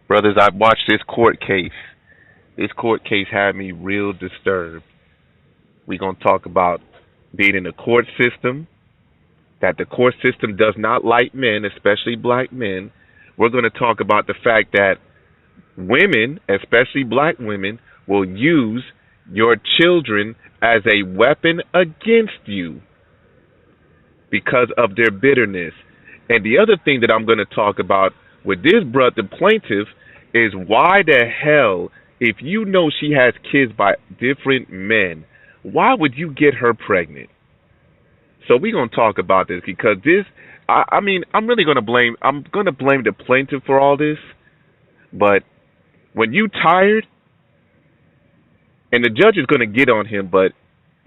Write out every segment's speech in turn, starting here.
Brothers, I watched this court case. This court case had me real disturbed. We're going to talk about being in the court system, that the court system does not like men, especially black men. We're going to talk about the fact that women, especially black women, will use your children as a weapon against you because of their bitterness. And the other thing that I'm going to talk about with this brother, the plaintiff, is why the hell, if you know she has kids by different men, why would you get her pregnant? So we're going to talk about this because this, I mean, I'm going to blame the plaintiff for all this. But when you tired, and the judge is going to get on him, but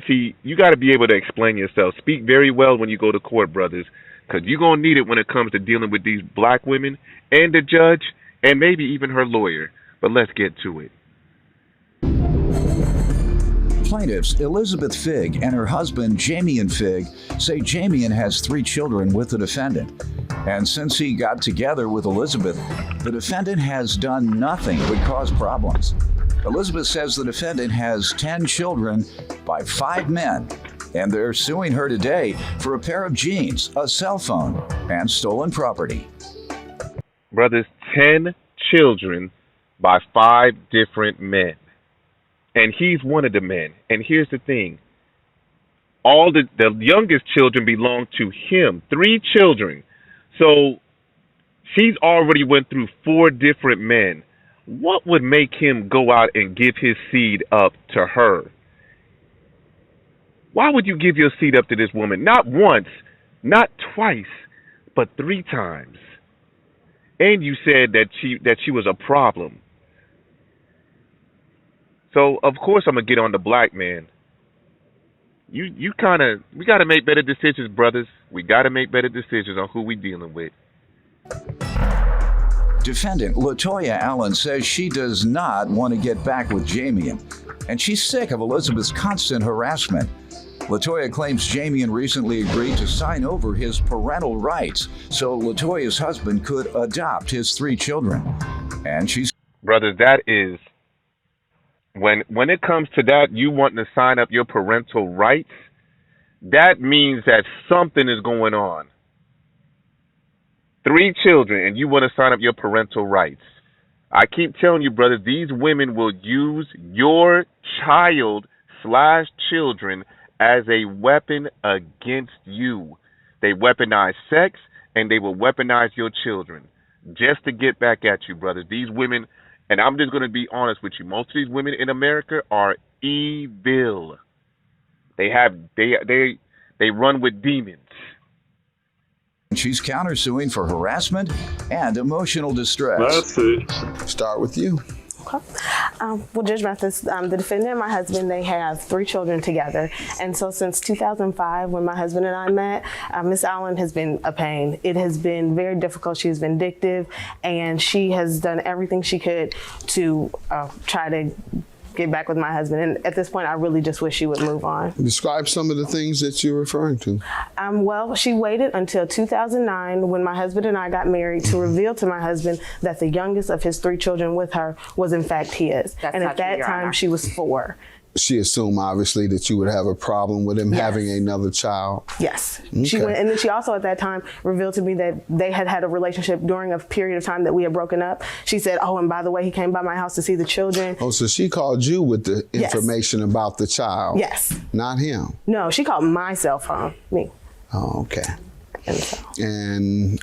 see, you got to be able to explain yourself. Speak very well when you go to court, brothers, because you're going to need it when it comes to dealing with these black women and the judge and maybe even her lawyer. But let's get to it. Plaintiffs Elizabeth Figg and her husband Jamian Figg say Jamian has 3 children with the defendant. And since he got together with Elizabeth, the defendant has done nothing but cause problems. Elizabeth says the defendant has 10 children by 5 men, and they're suing her today for a pair of jeans, a cell phone, and stolen property. Brothers, 10 children by 5 different men. And he's one of the men. And here's the thing. All the youngest children belong to him. 3 children. So she's already went through 4 different men. What would make him go out and give his seed up to her? Why would you give your seed up to this woman? Not once, not twice, but 3 times. And you said that she was a problem. So of course I'm gonna get on the black man. We gotta make better decisions, brothers. We gotta make better decisions on who we dealing with. Defendant Latoya Allen says she does not want to get back with Jamian, and she's sick of Elizabeth's constant harassment. Latoya claims Jamian recently agreed to sign over his parental rights so Latoya's husband could adopt his 3 children. And she's... Brothers, that is... When it comes to that, you wanting to sign up your parental rights, that means that something is going on. 3 children, and you want to sign up your parental rights. I keep telling you, brothers, these women will use your child/children as a weapon against you. They weaponize sex, and they will weaponize your children just to get back at you, brothers. These women, and I'm just going to be honest with you, most of these women in America are evil. They run with demons. She's countersuing for harassment and emotional distress. That's it. Start with you. Okay. Well, Judge Mathis, the defendant and my husband, they have 3 children together. And so since 2005, when my husband and I met, Miss Allen has been a pain. It has been very difficult. She has been vindictive, and she has done everything she could to try to get back with my husband. And at this point, I really just wish she would move on. Describe some of the things that you're referring to. Well, she waited until 2009 when my husband and I got married to reveal to my husband that the youngest of his 3 children with her was in fact his. And at that time, she was 4. She assumed, obviously, that you would have a problem with him having another child. Yes. Okay. She went, and then she also at that time revealed to me that they had had a relationship during a period of time that we had broken up. She said, oh, and by the way, he came by my house to see the children. Oh, so she called you with the information about the child? Yes. Not him? No, she called my cell phone, me. Oh, okay. And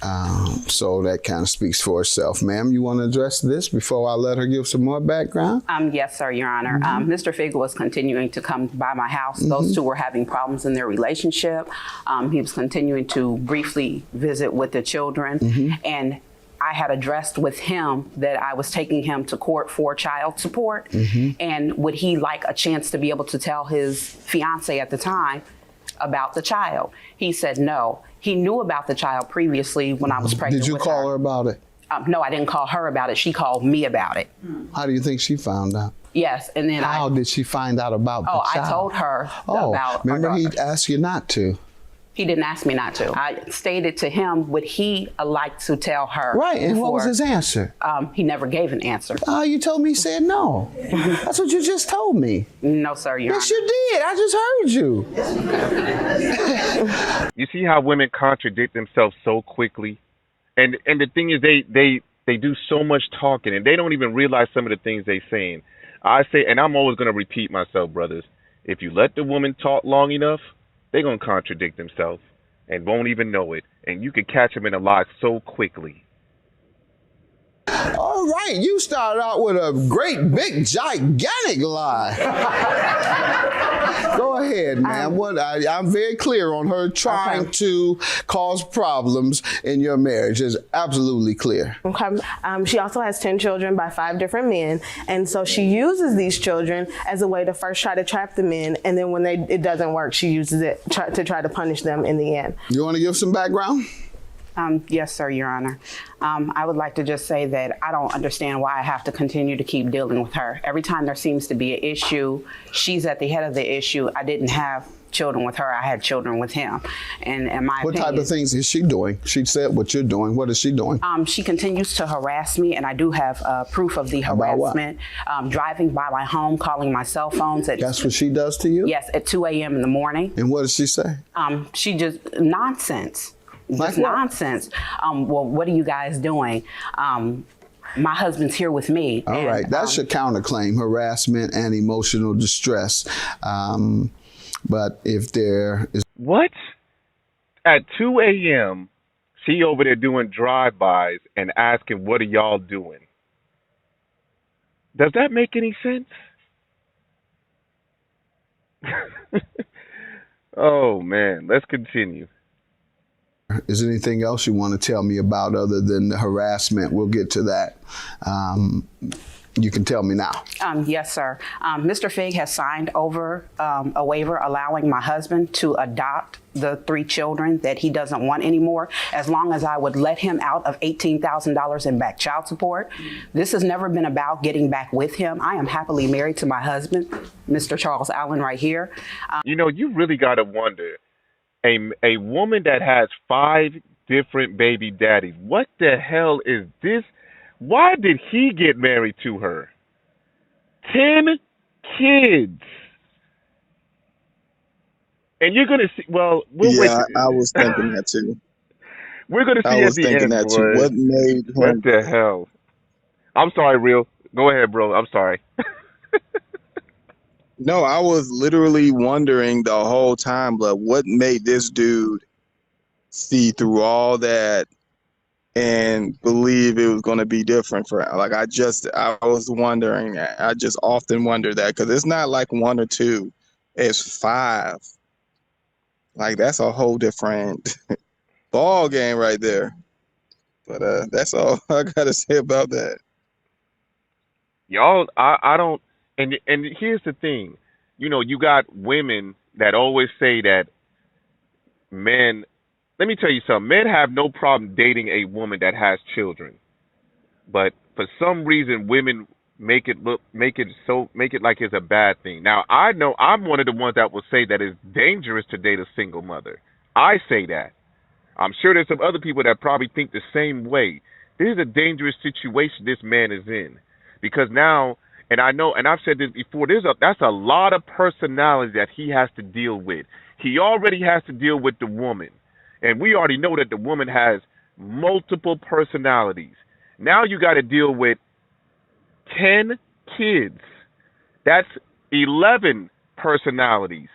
so that kind of speaks for itself. Ma'am, you want to address this before I let her give some more background? Yes, sir, Your Honor. Mr. Figg was continuing to come by my house. Those 2 were having problems in their relationship. He was continuing to briefly visit with the children. And I had addressed with him that I was taking him to court for child support. And would he like a chance to be able to tell his fiance at the time about the child? He said no. He knew about the child previously when I was pregnant with her. Did you call her about it? No, I didn't call her about it. She called me about it. How do you think she found out? Yes, and then How did she find out about the child? I told her about. Remember he asked you not to. He didn't ask me not to. I stated to him what he liked to tell her. Right, and what was before. his answer? He never gave an answer. You told me he said no. That's what you just told me. No, sir, Your Yes, Honor. you did. I just heard you. You see how women contradict themselves so quickly? And the thing is they do so much talking and they don't even realize some of the things they're saying. I say, and I'm always going to repeat myself, brothers, if you let the woman talk long enough, they're going to contradict themselves and won't even know it. And you can catch them in a lie so quickly. All right, you started out with a great, big, gigantic lie. Go ahead, ma'am. I'm very clear on her trying to cause problems in your marriage. It's absolutely clear. Okay. She also has 10 children by 5 different men. And so she uses these children as a way to first try to trap the men. And then when it doesn't work, she uses it to try to punish them in the end. You want to give some background? Yes, sir, Your Honor. I would like to just say that I don't understand why I have to continue to keep dealing with her. Every time there seems to be an issue, she's at the head of the issue. I didn't have children with her. I had children with him. And in my What opinion, type of things is she doing? She said what you're doing. What is she doing? she continues to harass me, and I do have proof of the About what? harassment. Driving by my home, calling my cell phones at That's what she does to you? yes, at 2 a.m. in the morning. And what does she say? She just nonsense. Like Just what? nonsense. Well, what are you guys doing? My husband's here with me. All and, right, that's your counterclaim, harassment and emotional distress. But if there is... What? At 2 a.m., she over there doing drive-bys and asking, what are y'all doing? Does that make any sense? Oh, man. Let's continue. Is there anything else you want to tell me about other than the harassment? We'll get to that. You can tell me now. Yes, sir. Mr. Fig has signed over a waiver allowing my husband to adopt the 3 children that he doesn't want anymore, as long as I would let him out of $18,000 in back child support. This has never been about getting back with him. I am happily married to my husband, Mr. Charles Allen, right here. You really got to wonder, a woman that has 5 different baby daddies, what the hell is this? Why did he get married to her? 10 kids. And you're going to see, we'll wait. I was thinking that too. We're going to see I at was the thinking end, that boy. too. What made him? What the hell? I'm sorry, Real. Go ahead, bro. I'm sorry. No, I was literally wondering the whole time, but what made this dude see through all that and believe it was going to be different for him? Like, I was wondering. I just often wonder that, because it's not like 1 or 2, it's 5. Like, that's a whole different ball game right there. But that's all I gotta say about that. Y'all, I don't, and here's the thing, you got women that always say that men, let me tell you something, men have no problem dating a woman that has children, but for some reason women make it like it's a bad thing. Now, I know I'm one of the ones that will say that it's dangerous to date a single mother. I say that. I'm sure there's some other people that probably think the same way. This is a dangerous situation this man is in. Because now, and I know, and I've said this before, that's a lot of personality that he has to deal with. He already has to deal with the woman. And we already know that the woman has multiple personalities. Now you got to deal with 10 kids. That's 11 personalities.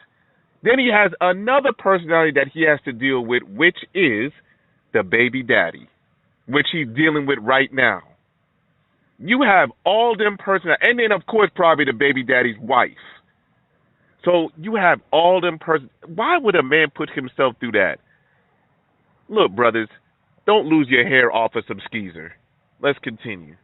Then he has another personality that he has to deal with, which is the baby daddy, which he's dealing with right now. You have all them personalities, and then, of course, probably the baby daddy's wife. So you have all them Why would a man put himself through that? Look, brothers, don't lose your hair off of some skeezer. Let's continue.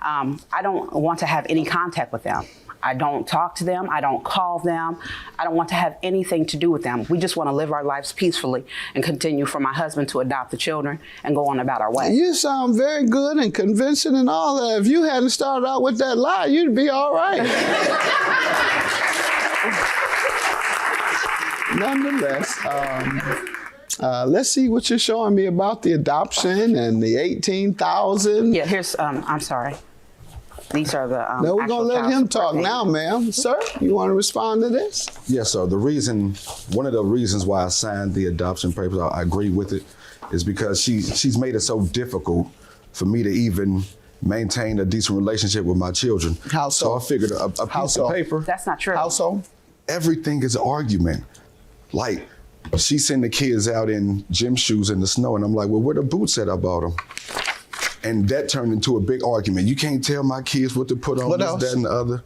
I don't want to have any contact with them. I don't talk to them. I don't call them. I don't want to have anything to do with them. We just want to live our lives peacefully and continue for my husband to adopt the children and go on about our way. You sound very good and convincing and all that. If you hadn't started out with that lie, you'd be all right. nonetheless, let's see what you're showing me about the adoption and the 18,000. Yeah, here's, I'm sorry. These are the No, we're actual gonna let child him support talk payments. now, ma'am. Sir, you want to respond to this? Yes, sir. One of the reasons why I signed the adoption papers, I agree with it, is because she's made it so difficult for me to even maintain a decent relationship with my children. How so? So I figured a How piece so? of paper. That's not true. How so? Everything is an argument. Like, she send the kids out in gym shoes in the snow, and I'm like, well, where the boots at? I bought them. And that turned into a big argument. You can't tell my kids what to put on, What this, else? that, and the other.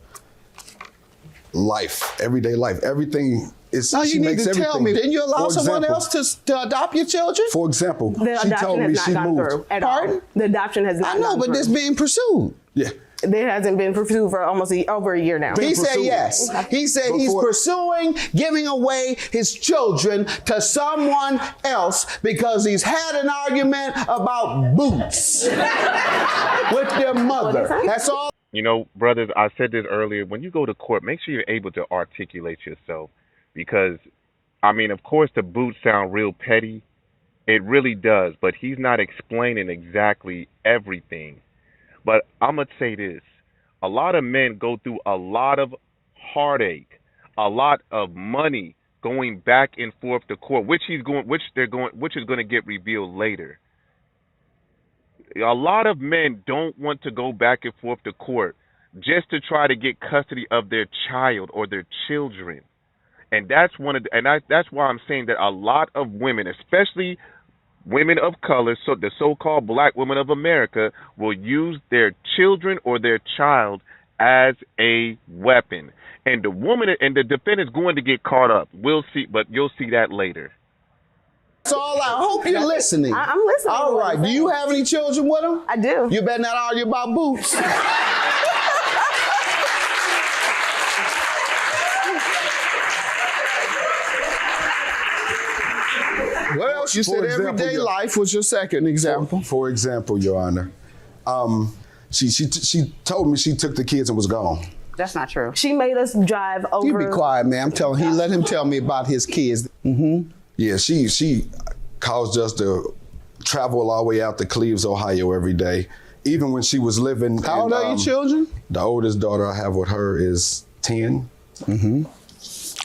Life, everyday life, everything is. No, she you need makes to tell me. everything. Didn't you allow For someone example- else to adopt your children? For example, The she told adoption me has she not gone moved. through at Pardon? all. The adoption has not I know, gone but through. it's being pursued. Yeah. It hasn't been pursued for almost over a year now. He said pursued. yes. He said he's Before- pursuing giving away his children to someone else because he's had an argument about boots with their mother. That's all. You know, brothers, I said this earlier. When you go to court, make sure you're able to articulate yourself. Because, I mean, of course, the boots sound real petty. It really does. But he's not explaining exactly everything. But I'm going to say this. A lot of men go through a lot of heartache, a lot of money going back and forth to court, which is going to get revealed later. A lot of men don't want to go back and forth to court just to try to get custody of their child or their children. And that's that's why I'm saying that a lot of women, especially women of color, so the so-called black women of America, will use their children or their child as a weapon. And the woman and the defendant's going to get caught up. We'll see, but you'll see that later. That's all. I hope you're listening. I'm listening to All what right. you're Do you saying. have any children with him? I do. You better not argue about boots. What else? You For said example, everyday yeah. life was your second example. For example, Your Honor, she told me she took the kids and was gone. That's not true. She made us drive over. You be quiet, man. Let him tell me about his kids. Yeah, she caused us to travel all the way out to Cleves, Ohio every day. Even when she was living. How old are your children? The oldest daughter I have with her is 10.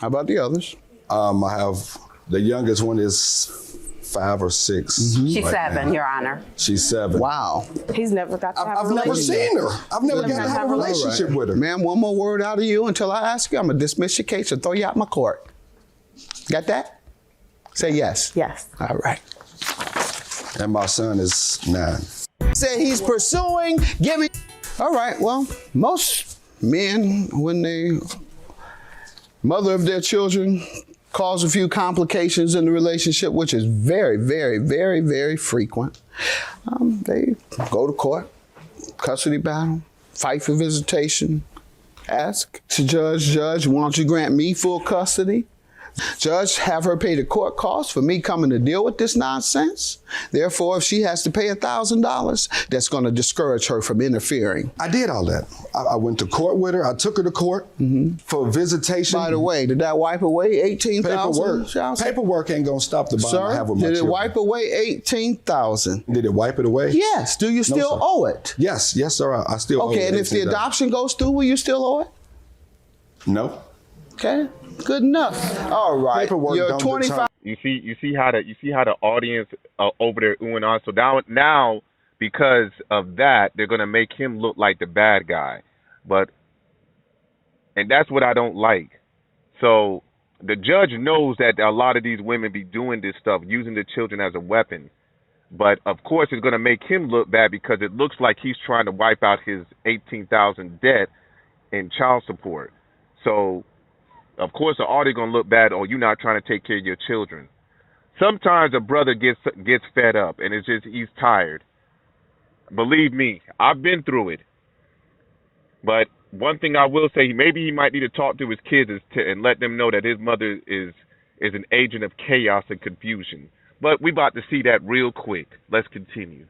How about the others? I have the youngest one is 5 or 6. She's right 7, now. Your Honor. She's 7. Wow. He's never got to have I've a never relationship. seen her. I've never got to have a relationship with her. Ma'am, one more word out of you until I ask you. I'm going to dismiss your case and throw you out my court. Got that? Say yes. Yes. All right. And my son is 9. Say he's pursuing giving. All right, well, most men, when they mother of their children, cause a few complications in the relationship, which is very, very, very, very frequent. They go to court, custody battle, fight for visitation, ask to judge, why don't you grant me full custody? Judge, have her pay the court costs for me coming to deal with this nonsense. Therefore, if she has to pay $1,000, that's going to discourage her from interfering. I did all that. I went to court with her. I took her to court for visitation. By the way, did that wipe away $18,000? Paperwork ain't gonna stop the bond I have Sir, with my did it children. wipe away $18,000? Did it wipe it away? Yes. Do you still sir. owe it? Yes, sir. I still owe Okay, it and if the $18. adoption goes through, will you still owe it? No. Okay, good enough. All right. Paperwork You're don't 25. You see how the audience over there oohing on. So now because of that, they're gonna make him look like the bad guy, and that's what I don't like. So the judge knows that a lot of these women be doing this stuff, using the children as a weapon. But of course, it's gonna make him look bad because it looks like he's trying to wipe out his $18,000 debt in child support. So of course, the audience gonna look bad. Oh, you're not trying to take care of your children. Sometimes a brother gets fed up, and it's just he's tired. Believe me, I've been through it. But one thing I will say, maybe he might need to talk to his kids and let them know that his mother is an agent of chaos and confusion. But we about to see that real quick. Let's continue.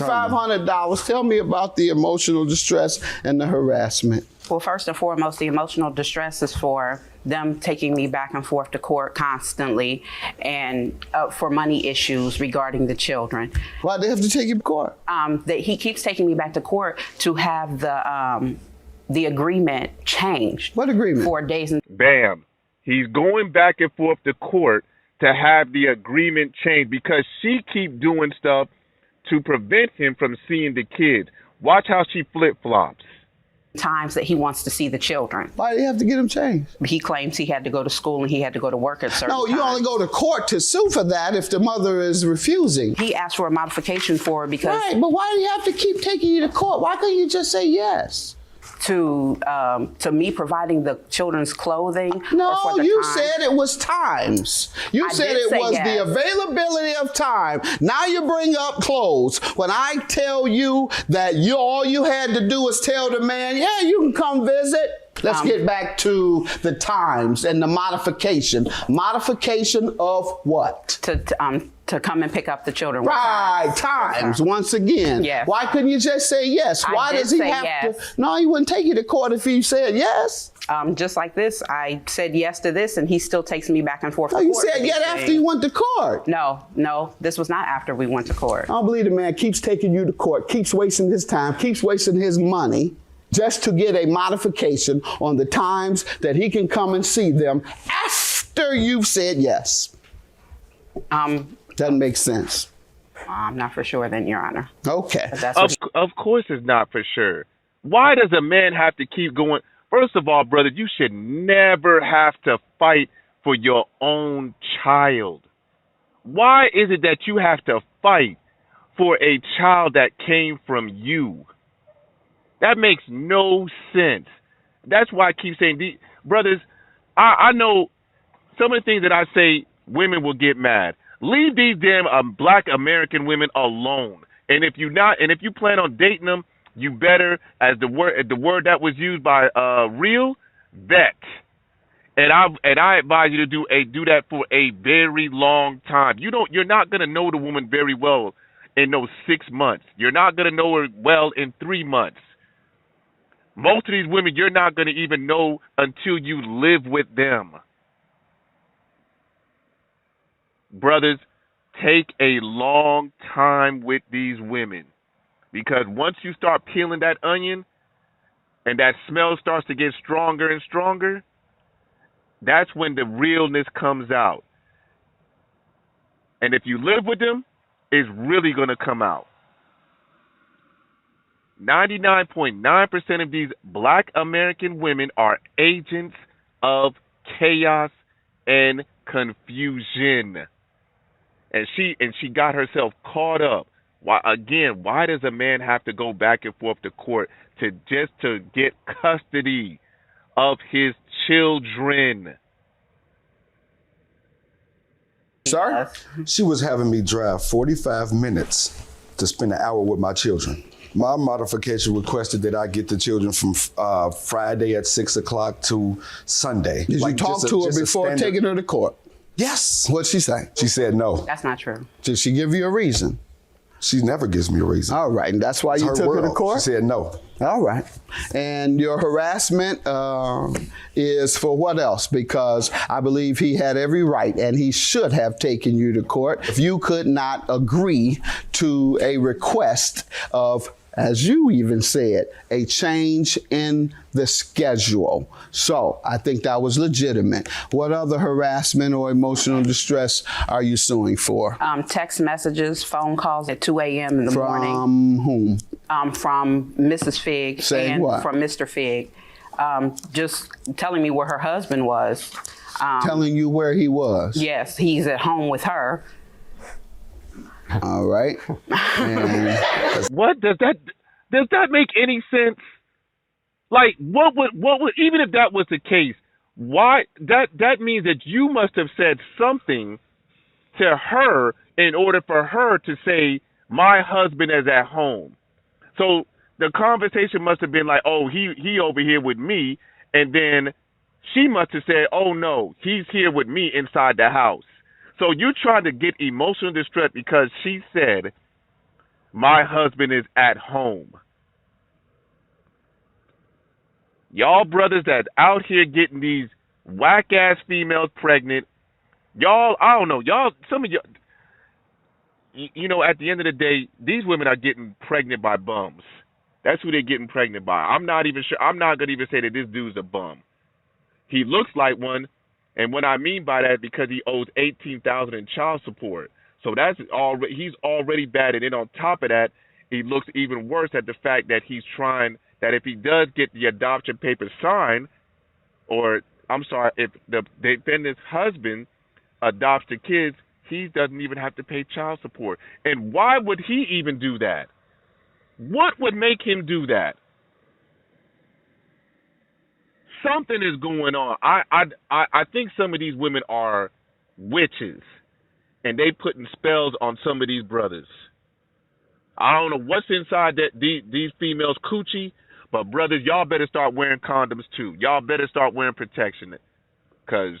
$2,500. Tell me about the emotional distress and the harassment. Well, first and foremost, the emotional distress is for them taking me back and forth to court constantly and for money issues regarding the children. Why do they have to take you to court? That he keeps taking me back to court to have the agreement changed. What agreement? 4 days. Bam. He's going back and forth to court to have the agreement changed because she keep doing stuff to prevent him from seeing the kids. Watch how she flip-flops. Times that he wants to see the children. Why do you have to get them changed? He claims he had to go to school and he had to go to work at certain No, you times. only go to court to sue for that if the mother is refusing. He asked for a modification for it because Right, but why do you have to keep taking you to court? Why couldn't you just say yes? to me providing the children's clothing. or No, for the you time. said it was times. You I said did it say was yes. the availability of time. Now you bring up clothes. When I tell you that all you had to do was tell the man, yeah, you can come visit. Let's get back to the times and the modification. Modification of what? To come and pick up the children. Right, times, once again. Yes. Why couldn't you just say yes? I Why did does he say have yes. to? No, he wouldn't take you to court if you said yes. Just like this, I said yes to this, and he still takes me back and forth. No, to you court said for yes these after things. you went to court. No, this was not after we went to court. I don't believe the man keeps taking you to court, keeps wasting his time, keeps wasting his money just to get a modification on the times that he can come and see them after you've said yes. Doesn't make sense. I'm not for sure then, Your Honor. Okay. But that's what Of course it's not for sure. Why does a man have to keep going? First of all, brother, you should never have to fight for your own child. Why is it that you have to fight for a child that came from you? That makes no sense. That's why I keep saying, brothers, I know some of the things that I say, women will get mad. Leave these damn black American women alone. And if you plan on dating them, you better, as the word that was used by Real, vet. And I advise you to do that for a very long time. You're not gonna know the woman very well in those 6 months. You're not gonna know her well in 3 months. Most of these women you're not gonna even know until you live with them. Brothers, take a long time with these women, because once you start peeling that onion and that smell starts to get stronger and stronger, that's when the realness comes out. And if you live with them, it's really going to come out. 99.9% of these black American women are agents of chaos and confusion. And she got herself caught up. Why does a man have to go back and forth to court to get custody of his children? Sir? She was having me drive 45 minutes to spend an hour with my children. My modification requested that I get the children from Friday at 6 o'clock to Sunday. Did you talk to her before taking her to court? Yes. What'd she say? She said no. That's not true. Did she give you a reason? She never gives me a reason. All right, and that's why you It's took her to world. court? She said no. All right. And your harassment is for what else? Because I believe he had every right and he should have taken you to court if you could not agree to a request of, as you even said, a change in the schedule. So I think that was legitimate. What other harassment or emotional distress are you suing for? Text messages, phone calls at 2 a.m. in the morning. From whom? From Mrs. Figg Saying and what? from Mr. Figg. Just telling me where her husband was. Telling you where he was? Yes, he's at home with her. All right. And What does that make any sense? Like, what would even if that was the case, why that means that you must have said something to her in order for her to say my husband is at home. So the conversation must have been like, oh, he over here with me, and then she must have said, oh no, he's here with me inside the house. So you're trying to get emotional distress because she said, My husband is at home. Y'all brothers that out here getting these whack ass females pregnant, y'all, I don't know, y'all, some of y'all, you know, at the end of the day, these women are getting pregnant by bums. That's who they're getting pregnant by. I'm not even sure. I'm not gonna even say that this dude's a bum. He looks like one, and what I mean by that is because he owes $18,000 in child support. So that's already, he's already bad, and then on top of that, he looks even worse at the fact that he's trying that if he does get the adoption papers signed, or I'm sorry, if the defendant's husband adopts the kids, he doesn't even have to pay child support. And why would he even do that? What would make him do that? Something is going on. I think some of these women are witches, and they putting spells on some of these brothers. I don't know what's inside that these females' coochie, but brothers, y'all better start wearing condoms too. Y'all better start wearing protection, because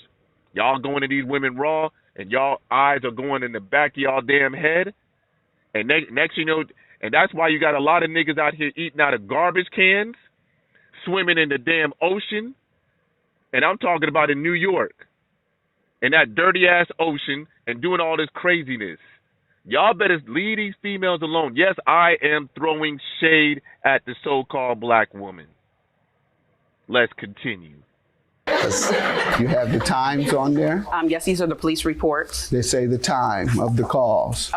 y'all going to these women raw, and y'all eyes are going in the back of y'all damn head. And next you know, and that's why you got a lot of niggas out here eating out of garbage cans, swimming in the damn ocean. And I'm talking about in New York, in that dirty ass ocean, and doing all this craziness. Y'all better leave these females alone. Yes, I am throwing shade at the so-called black woman. Let's continue. You have the times on there? Yes, these are the police reports. They say the time of the calls.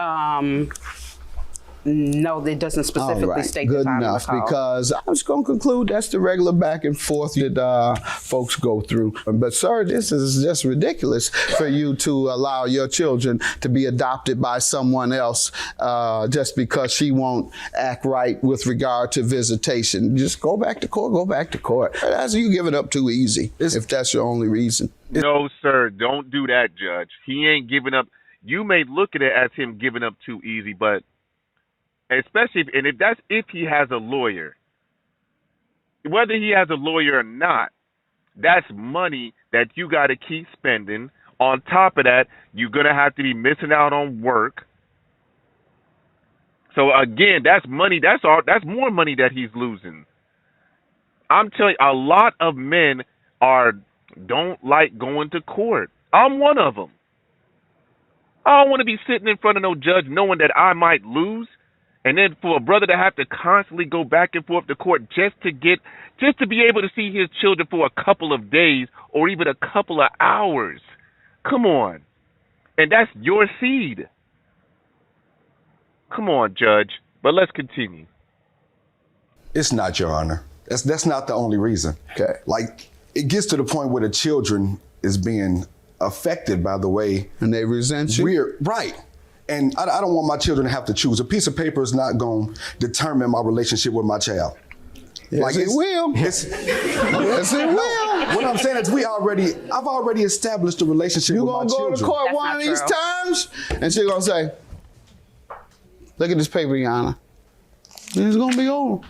No, it doesn't specifically state the time enough, of the call. because I'm just going to conclude that's the regular back and forth that folks go through. But sir, this is just ridiculous for you to allow your children to be adopted by someone else just because she won't act right with regard to visitation. Just go back to court, go back to court. That's you give it up too easy if that's your only reason. No, sir, don't do that, Judge. He ain't giving up. You may look at it as him giving up too easy, but especially if he has a lawyer, whether he has a lawyer or not, that's money that you got to keep spending. On top of that, you're gonna have to be missing out on work. So again, that's money. That's more money that he's losing. I'm telling you, a lot of men don't like going to court. I'm one of them. I don't want to be sitting in front of no judge knowing that I might lose. And then for a brother to have to constantly go back and forth to court just to be able to see his children for a couple of days or even a couple of hours. Come on. And that's your seed. Come on, Judge. But let's continue. It's not, Your Honor. That's not the only reason. Okay. Like, it gets to the point where the children is being affected by the way. And they resent you? Right. And I don't want my children to have to choose. A piece of paper is not going to determine my relationship with my child. Yes, it will. Yes, it will. What I'm saying is I've already established a relationship with my children. You're going to go to court one of these times, and she's going to say, look at this paper, Yana. And it's going to be over.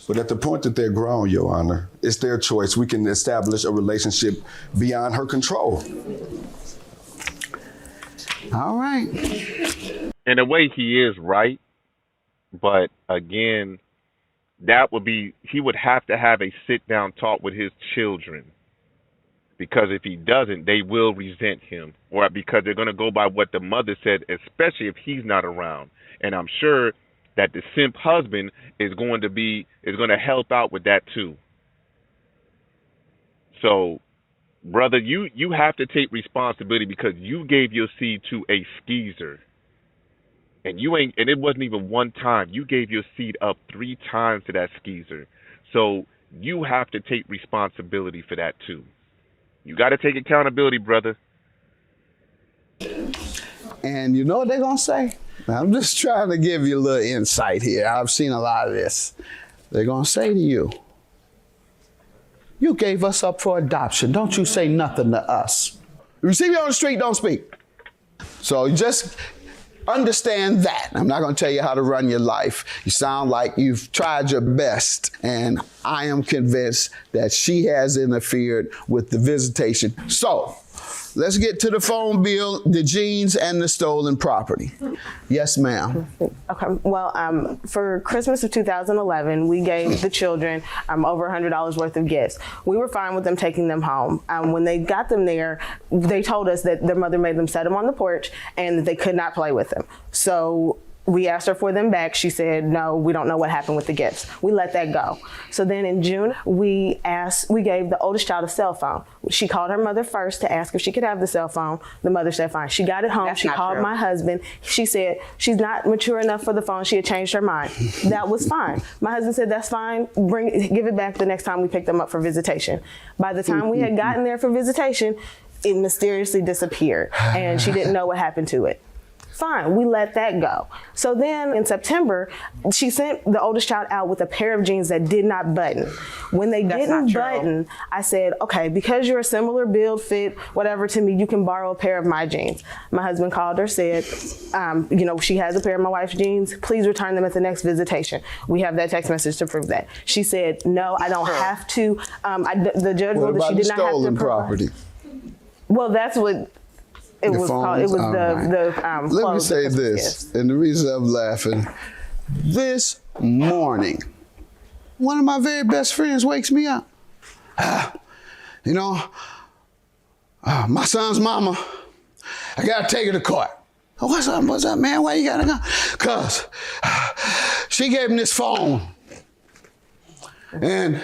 But at the point that they're grown, Your Honor, it's their choice. We can establish a relationship beyond her control. All right. In a way, he is right. But again, he would have to have a sit-down talk with his children. Because if he doesn't, they will resent him. Or because they're going to go by what the mother said, especially if he's not around. And I'm sure that the simp husband is going to help out with that too. So, brother, you have to take responsibility because you gave your seed to a skeezer. And it wasn't even one time. You gave your seed up 3 times to that skeezer. So you have to take responsibility for that too. You got to take accountability, brother. And you know what they're going to say? I'm just trying to give you a little insight here. I've seen a lot of this. They're going to say to you, you gave us up for adoption. Don't you say nothing to us. If you see me on the street, don't speak. So just understand that. I'm not going to tell you how to run your life. You sound like you've tried your best, and I am convinced that she has interfered with the visitation. So let's get to the phone bill, the jeans, and the stolen property. Yes, ma'am. Okay. Well, for Christmas of 2011, we gave the children over $100 worth of gifts. We were fine with them taking them home. When they got them there, they told us that their mother made them set them on the porch and that they could not play with them. So we asked her for them back. She said, no, we don't know what happened with the gifts. We let that go. So then in June, we gave the oldest child a cell phone. She called her mother first to ask if she could have the cell phone. The mother said, fine. She got it home. That's she not called true. my husband. She said, she's not mature enough for the phone. She had changed her mind. That was fine. My husband said, that's fine. Give it back the next time we pick them up for visitation. By the time we had gotten there for visitation, it mysteriously disappeared and she didn't know what happened to it. Fine, we let that go. So then in September, she sent the oldest child out with a pair of jeans that did not button. When they That's didn't not true. button, I said, okay, because you're a similar build, fit, whatever to me, you can borrow a pair of my jeans. My husband called her, said, she has a pair of my wife's jeans. Please return them at the next visitation. We have that text message to prove that. She said, no, I don't have to. The judge What ruled that about she the did not have to stolen provide. property? Well, that's what it The was called. It phones? was All right. the Let me clothes, the say Christmas this, gifts. and the reason I'm laughing, this morning, one of my very best friends wakes me up. My son's mama, I gotta take her to court. Oh, what's up, man? Why you gotta go? Cause she gave him this phone, and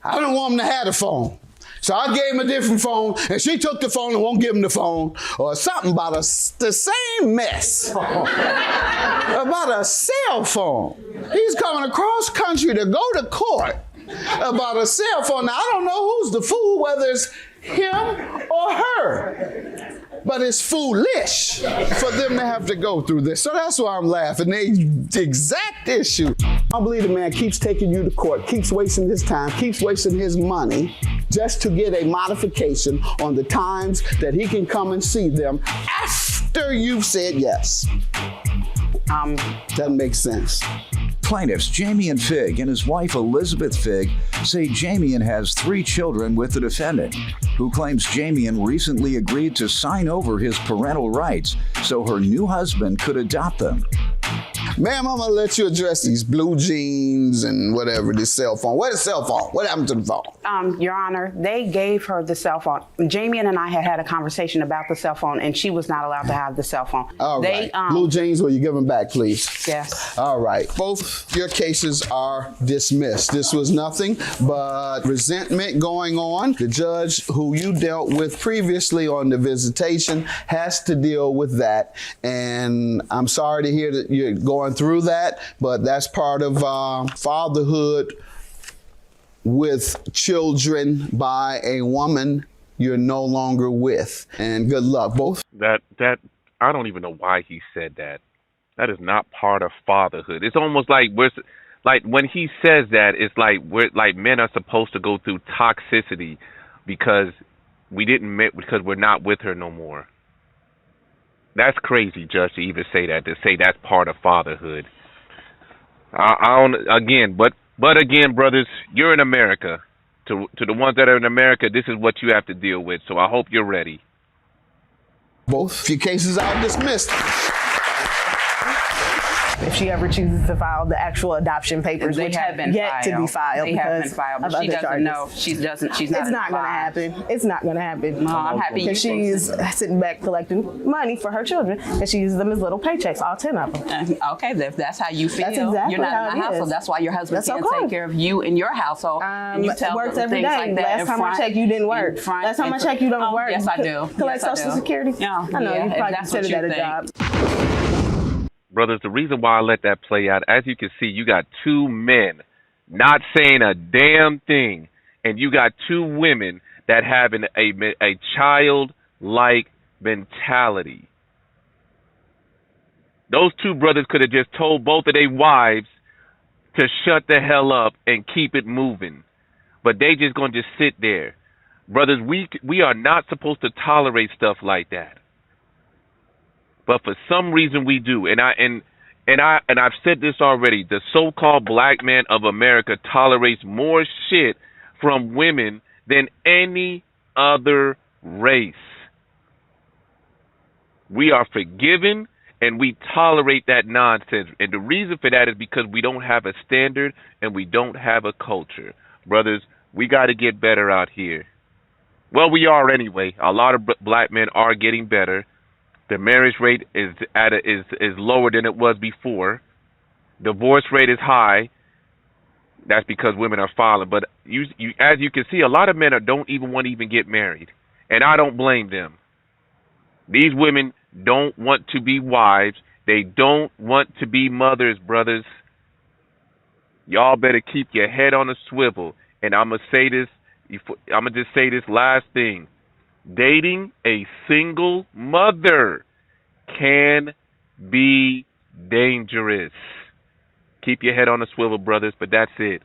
I don't want him to have the phone. So I gave him a different phone, and she took the phone and won't give him the phone, or something about the same mess. About a cell phone. He's coming across country to go to court about a cell phone. Now, I don't know who's the fool, whether it's him or her. But it's foolish for them to have to go through this. So that's why I'm laughing. The exact issue. I believe the man keeps taking you to court, keeps wasting his time, keeps wasting his money just to get a modification on the times that he can come and see them after you've said yes. Doesn't make sense. Plaintiffs Jamie Figg and his wife Elizabeth Figg say Jamie has 3 children with the defendant, who claims Jamie recently agreed to sign over his parental rights so her new husband could adopt them. Ma'am, I'm gonna let you address these blue jeans and whatever, this cell phone. Where's the cell phone? What happened to the phone? Your Honor, they gave her the cell phone. Jamie and I had a conversation about the cell phone, and she was not allowed to have the cell phone. All right. Blue jeans, will you give them back, please? Yes. All right. Both your cases are dismissed. This was nothing but resentment going on. The judge who you dealt with previously on the visitation has to deal with that. And I'm sorry to hear that you're going through that, but that's part of fatherhood with children by a woman you're no longer with. And good luck, both. That I don't even know why he said that. That is not part of fatherhood. It's almost like when he says that, it's like men are supposed to go through toxicity because because we're not with her no more. That's crazy, Judge, to even say that, to say that's part of fatherhood. I don't, again, but again, brothers, you're in America. To the ones that are in America, this is what you have to deal with. So I hope you're ready. Both your cases are dismissed. If she ever chooses to file the actual adoption papers, They which have have been yet to be filed, They have been because filed, of but she other doesn't charges. know. She's not. It's not going to happen. It's not going to happen. No, I'm happy you because think she's sitting back collecting money for her children, and she uses them as little paychecks, all 10 of them. Okay, if that's how you feel. That's exactly You're not how in it the household. is. That's why your husband That's can't okay. take care of you in your household. And you tell works them every things day. like that Last in time front, I checked, you didn't in work. front, Last time I in checked, you don't oh, work. Yes, I do. Collect Yes, I Social do. Security. Yeah, I know, yeah, you if probably that's what considered you that a think. job. Brothers, the reason why I let that play out, as you can see, you got 2 men not saying a damn thing, and you got 2 women that have a childlike mentality. Those 2 brothers could have just told both of their wives to shut the hell up and keep it moving, but they just gonna just sit there. Brothers, we are not supposed to tolerate stuff like that, but for some reason we do. And I've said this already. The so-called black man of America tolerates more shit from women than any other race. We are forgiven and we tolerate that nonsense. And the reason for that is because we don't have a standard and we don't have a culture. Brothers, we got to get better out here. Well, we are anyway. A lot of black men are getting better. The marriage rate is lower than it was before. Divorce rate is high. That's because women are filing. But as you can see, a lot of men don't even want to even get married. And I don't blame them. These women don't want to be wives. They don't want to be mothers, brothers. Y'all better keep your head on a swivel. And I'm going to just say this last thing. Dating a single mother can be dangerous. Keep your head on a swivel, brothers, but that's it.